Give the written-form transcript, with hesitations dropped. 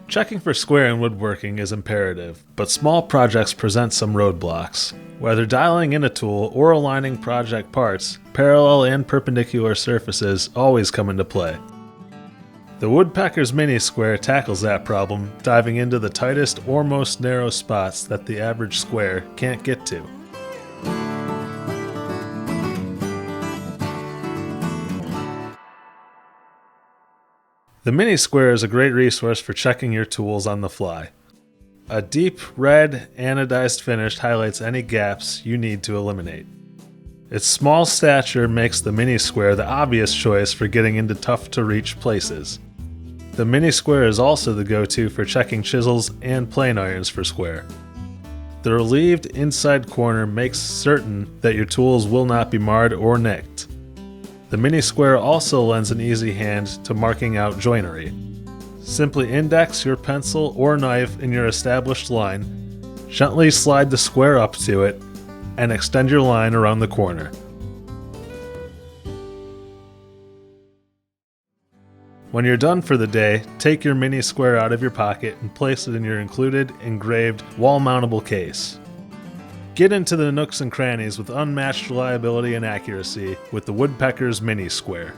Checking for square in woodworking is imperative, but small projects present some roadblocks. Whether dialing in a tool or aligning project parts, parallel and perpendicular surfaces always come into play. The Woodpecker's Mini Square tackles that problem, diving into the tightest or most narrow spots that the average square can't get to. The Mini Square is a great resource for checking your tools on the fly. A deep red anodized finish highlights any gaps you need to eliminate. Its small stature makes the Mini Square the obvious choice for getting into tough-to-reach places. The Mini Square is also the go-to for checking chisels and plane irons for square. The relieved inside corner makes certain that your tools will not be marred or nicked. The Mini Square also lends an easy hand to marking out joinery. Simply index your pencil or knife in your established line, gently slide the square up to it, and extend your line around the corner. When you're done for the day, take your Mini Square out of your pocket and place it in your included engraved wall-mountable case. Get into the nooks and crannies with unmatched reliability and accuracy with the Woodpecker's Mini Square.